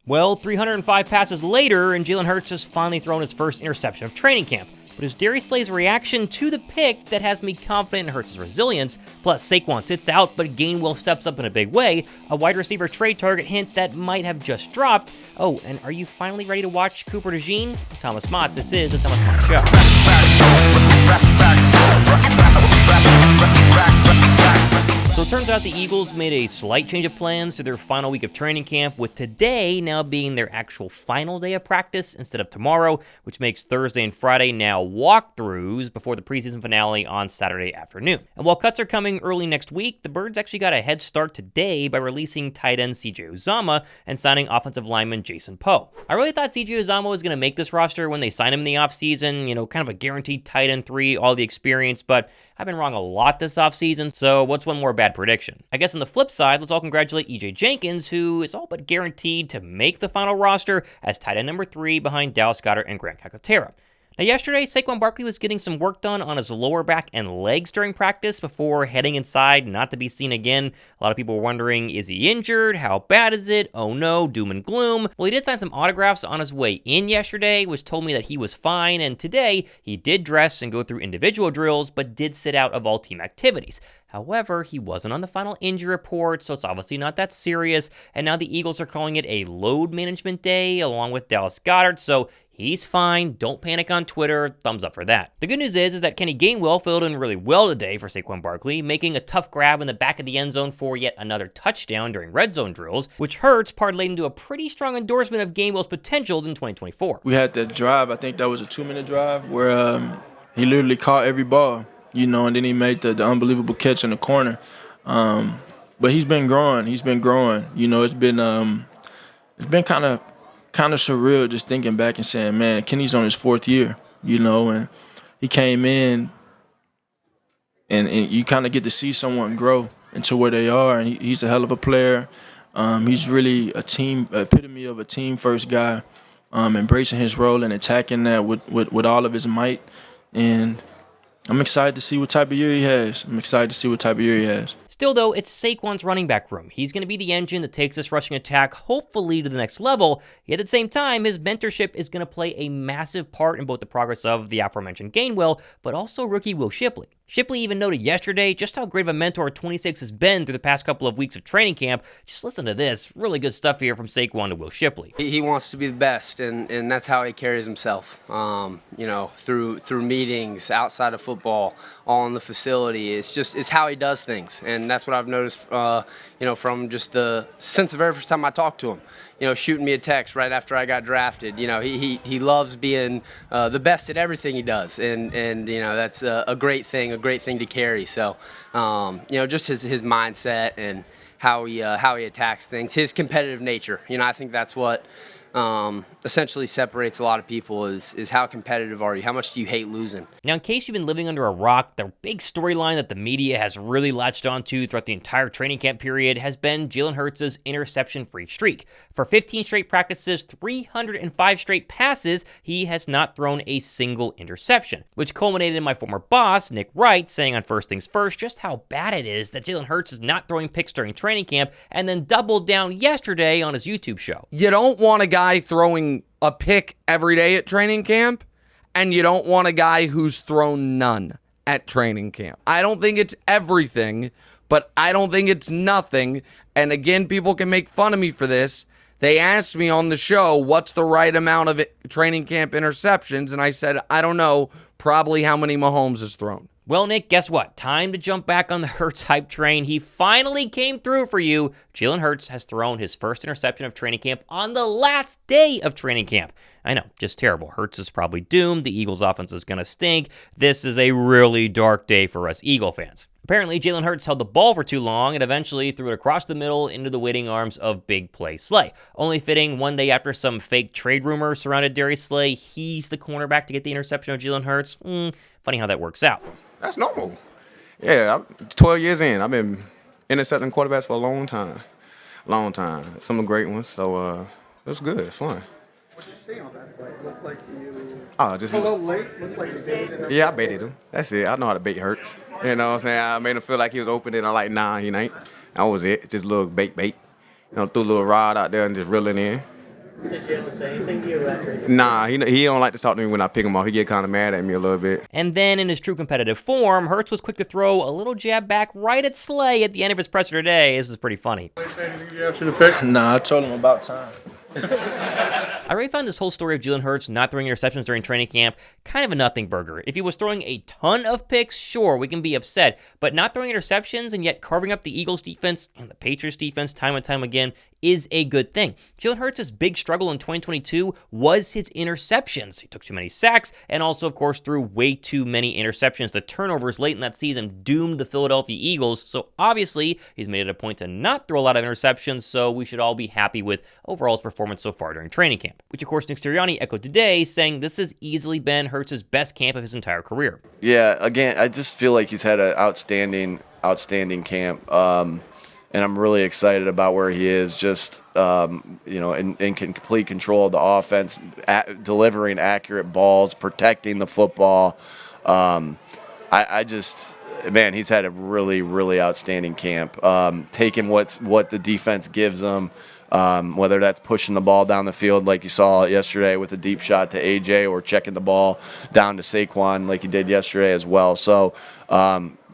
Well, 305 passes later, and Jalen Hurts has finally thrown his first interception of training camp. But it's Darius Slay's reaction to the pick that has me confident in Hurts' resilience. Plus, Saquon sits out, but Gainwell steps up in a big way. A wide receiver trade target hint that might have just dropped. Oh, and are you finally ready to watch Cooper DeJean? Thomas Mott, this is the Thomas Mott Show. So it turns out the Eagles made a slight change of plans to their final week of training camp, with today now being their actual final day of practice instead of tomorrow, which makes Thursday and Friday now walkthroughs before the preseason finale on Saturday afternoon. And while cuts are coming early next week, the Birds actually got a head start today by releasing tight end CJ Uzomah and signing offensive lineman Jason Poe. I really thought CJ Uzomah was going to make this roster when they signed him in the offseason, kind of a guaranteed tight end 3, all the experience, but I've been wrong a lot this offseason, so what's one more bad prediction? I guess on the flip side, let's all congratulate EJ Jenkins, who is all but guaranteed to make the final roster as tight end number 3 behind Dallas Goedert and Grant Calcaterra. Now yesterday, Saquon Barkley was getting some work done on his lower back and legs during practice before heading inside, not to be seen again. A lot of people were wondering, is he injured? How bad is it? Oh no, doom and gloom. Well, he did sign some autographs on his way in yesterday, which told me that he was fine, and today he did dress and go through individual drills, but did sit out of all team activities. However, he wasn't on the final injury report, so it's obviously not that serious, and now the Eagles are calling it a load management day along with Dallas Goedert, so he's fine. Don't panic on Twitter. Thumbs up for that. The good news is that Kenny Gainwell filled in really well today for Saquon Barkley, making a tough grab in the back of the end zone for yet another touchdown during red zone drills, which Hurts parlayed into a pretty strong endorsement of Gainwell's potential in 2024. We had that drive. I think that was a 2-minute drive where he literally caught every ball, and then he made the unbelievable catch in the corner. But he's been growing. It's been kind of surreal just thinking back and saying, man, Kenny's on his 4th year, and he came in and you kind of get to see someone grow into where they are, and he's a hell of a player. He's really epitome of a team-first guy, embracing his role and attacking that with all of his might, and I'm excited to see what type of year he has. Still, though, it's Saquon's running back room. He's going to be the engine that takes this rushing attack, hopefully, to the next level. Yet at the same time, his mentorship is going to play a massive part in both the progress of the aforementioned Gainwell, but also rookie Will Shipley. Shipley even noted yesterday just how great of a mentor 26 has been through the past couple of weeks of training camp. Just listen to this. Really good stuff here from Saquon to Will Shipley. He wants to be the best, and that's how he carries himself. Through meetings, outside of football, all in the facility. It's how he does things, and that's what I've noticed, from just since the very first time I talked to him. Shooting me a text right after I got drafted. He loves being the best at everything he does, and that's a great thing to carry. So, just his mindset and how he attacks things, his competitive nature. I think that's what essentially separates a lot of people is how competitive are you? How much do you hate losing? Now, in case you've been living under a rock, the big storyline that the media has really latched onto throughout the entire training camp period has been Jalen Hurts' interception-free streak. For 15 straight practices, 305 straight passes, he has not thrown a single interception, which culminated in my former boss, Nick Wright, saying on First Things First just how bad it is that Jalen Hurts is not throwing picks during training camp, and then doubled down yesterday on his YouTube show. You don't want a guy throwing a pick every day at training camp, and you don't want a guy who's thrown none at training camp. I don't think it's everything, but I don't think it's nothing. And again, people can make fun of me for this. They asked me on the show, what's the right amount of training camp interceptions? And I said, I don't know, probably how many Mahomes has thrown. Well, Nick, guess what? Time to jump back on the Hurts hype train. He finally came through for you. Jalen Hurts has thrown his first interception of training camp on the last day of training camp. I know, just terrible. Hurts is probably doomed. The Eagles' offense is going to stink. This is a really dark day for us Eagle fans. Apparently, Jalen Hurts held the ball for too long and eventually threw it across the middle into the waiting arms of Big Play Slay. Only fitting one day after some fake trade rumors surrounded Darius Slay, he's the cornerback to get the interception of Jalen Hurts. Funny how that works out. That's normal. Yeah, I'm 12 years in. I've been intercepting quarterbacks for a long time. Some of the great ones. So it was good. It's fun. What did you see on that play? Looked like you. Just a little late. Looked like you baited him. Yeah, I baited him. That's it. I know how to bait Hurts. You know what I'm saying? I made him feel like he was open, and I'm like, nah, he ain't. That was it. Just a little bait. Threw a little rod out there and just reeling in. Did Jalen say anything to you after? Nah, he don't like to talk to me when I pick him off. He get kind of mad at me a little bit. And then, in his true competitive form, Hurts was quick to throw a little jab back right at Slay at the end of his presser today. This is pretty funny. They say anything to you after the pick? Nah, I told him about time. I really find this whole story of Jalen Hurts not throwing interceptions during training camp kind of a nothing burger. If he was throwing a ton of picks, sure, we can be upset, but not throwing interceptions and yet carving up the Eagles defense and the Patriots defense time and time again is a good thing. Jalen Hurts' big struggle in 2022 was his interceptions. He took too many sacks and also, of course, threw way too many interceptions. The turnovers late in that season doomed the Philadelphia Eagles, so obviously he's made it a point to not throw a lot of interceptions, so we should all be happy with overall his performance so far during training camp, which of course Nick Sirianni echoed today, saying this has easily been Hurts' best camp of his entire career. Yeah, again, I just feel like he's had an outstanding camp. And I'm really excited about where he is, just in complete control of the offense, delivering accurate balls, protecting the football. He's had a really, really outstanding camp. Taking what the defense gives him, whether that's pushing the ball down the field like you saw yesterday with a deep shot to AJ, or checking the ball down to Saquon like he did yesterday as well. So.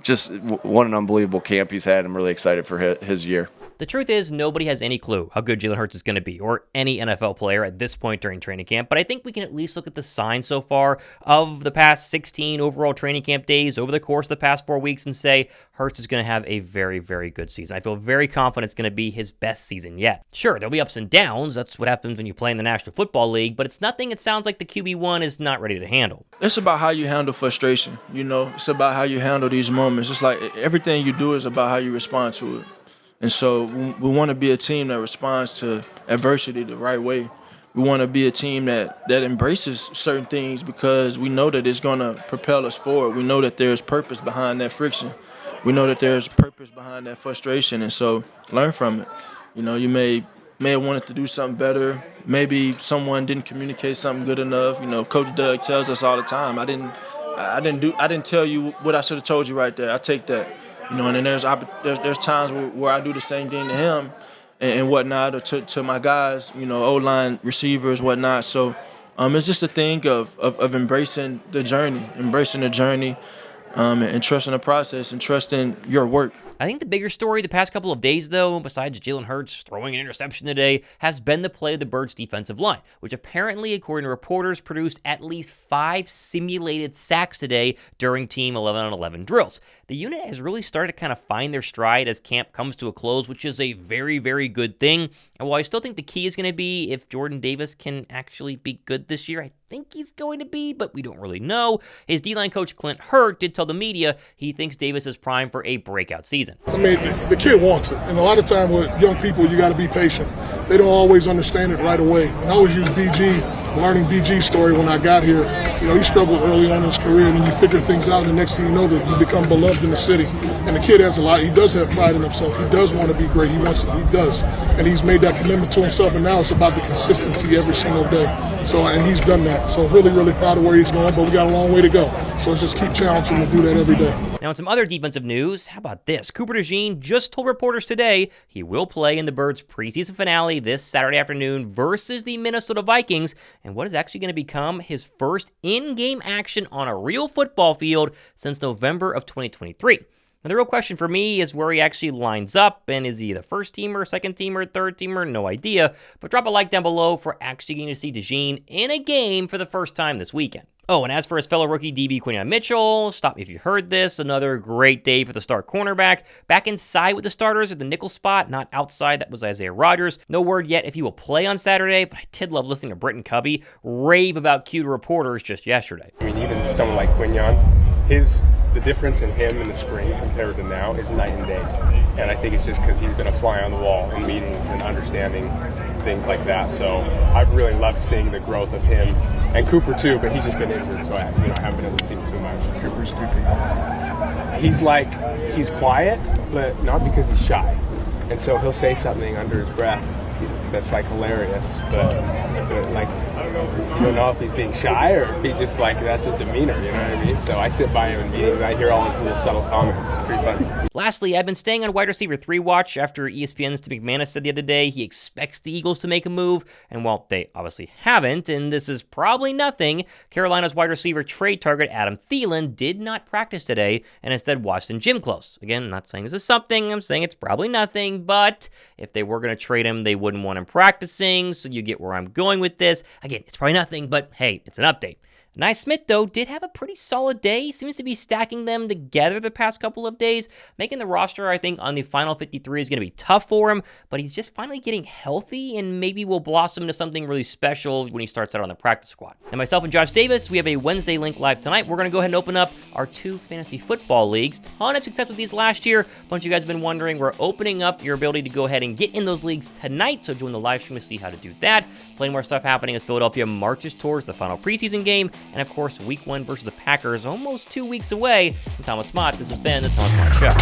Just what an unbelievable camp he's had. I'm really excited for his year. The truth is, nobody has any clue how good Jalen Hurts is going to be, or any NFL player at this point during training camp, but I think we can at least look at the signs so far of the past 16 overall training camp days over the course of the past 4 weeks and say Hurts is going to have a very, very good season. I feel very confident it's going to be his best season yet. Sure, there'll be ups and downs. That's what happens when you play in the National Football League, but it's nothing it sounds like the QB1 is not ready to handle. It's about how you handle frustration, It's about how you handle these moments. It's like everything you do is about how you respond to it. And so we want to be a team that responds to adversity the right way. We want to be a team that embraces certain things because we know that it's going to propel us forward. We know that there's purpose behind that friction. We know that there's purpose behind that frustration. And so learn from it. You may have wanted to do something better. Maybe someone didn't communicate something good enough. Coach Doug tells us all the time, I didn't tell you what I should have told you right there. I take that. And then there's times where I do the same thing to him and whatnot, or to my guys, O-line receivers, whatnot. So it's just a thing of embracing the journey, and trusting the process and trusting your work. I think the bigger story the past couple of days, though, besides Jalen Hurts throwing an interception today, has been the play of the Birds' defensive line, which apparently, according to reporters, produced at least 5 simulated sacks today during Team 11-on-11 drills. The unit has really started to kind of find their stride as camp comes to a close, which is a very, very good thing. And while I still think the key is going to be if Jordan Davis can actually be good this year, I think he's going to be, but we don't really know. His D-line coach, Clint Hurt, did tell the media he thinks Davis is primed for a breakout season. I mean, the kid wants it. And a lot of time with young people, you got to be patient. They don't always understand it right away. And I always use learning BG's story when I got here. He struggled early on in his career, and then you figure things out, and the next thing you know, that you become beloved in the city. And the kid has a lot. He does have pride in himself. He does want to be great. He wants it. He does. And he's made that commitment to himself, and now it's about the consistency every single day. And he's done that. So really, really proud of where he's going, but we got a long way to go. So let's just keep challenging him to do that every day. Now, in some other defensive news, how about this? Cooper DeJean just told reporters today he will play in the Birds' preseason finale this Saturday afternoon versus the Minnesota Vikings, and what is actually going to become his first in-game action on a real football field since November of 2023. Now, the real question for me is where he actually lines up, and is he the first teamer, second teamer, third teamer? No idea. But drop a like down below for actually getting to see DeJean in a game for the first time this weekend. Oh, and as for his fellow rookie DB Quinyon Mitchell, stop me if you heard this, another great day for the star cornerback. Back inside with the starters at the nickel spot, not outside. That was Isaiah Rodgers. No word yet if he will play on Saturday, but I did love listening to Britton Covey rave about Q to reporters just yesterday. I mean, even someone like Quinyon, the difference in him in the spring compared to now is night and day. And I think it's just because he's been a fly on the wall in meetings and understanding things like that. So I've really loved seeing the growth of him. And Cooper too, but he's just been injured, so I haven't been able to see him too much. Cooper's goofy. He's quiet, but not because he's shy. And so he'll say something under his breath, that's like hilarious, but like you don't know if he's being shy or if he's just like that's his demeanor, you know what I mean? So I sit by him in meetings and I hear all his little subtle comments. It's pretty funny. Lastly, I've been staying on wide receiver 3 watch after ESPN's Tim McManus said the other day he expects the Eagles to make a move, and while they obviously haven't, and this is probably nothing, Carolina's wide receiver trade target Adam Thielen did not practice today and instead watched in gym clothes. Again, I'm not saying this is something, I'm saying it's probably nothing, but if they were going to trade him, they wouldn't want him practicing, so you get where I'm going with this. Again, it's probably nothing, but hey, it's an update. Smith, though, did have a pretty solid day. Seems to be stacking them together the past couple of days. Making the roster, I think, on the final 53 is going to be tough for him, but he's just finally getting healthy and maybe will blossom into something really special when he starts out on the practice squad. And myself and Josh Davis, we have a Wednesday link live tonight. We're going to go ahead and open up our 2 fantasy football leagues. Ton of success with these last year. A bunch of you guys have been wondering. We're opening up your ability to go ahead and get in those leagues tonight, so join the live stream to see how to do that. Plenty more stuff happening as Philadelphia marches towards the final preseason game, and of course, Week 1 versus the Packers, almost 2 weeks away. I'm Thomas Mott. This has been the Thomas Mott Show.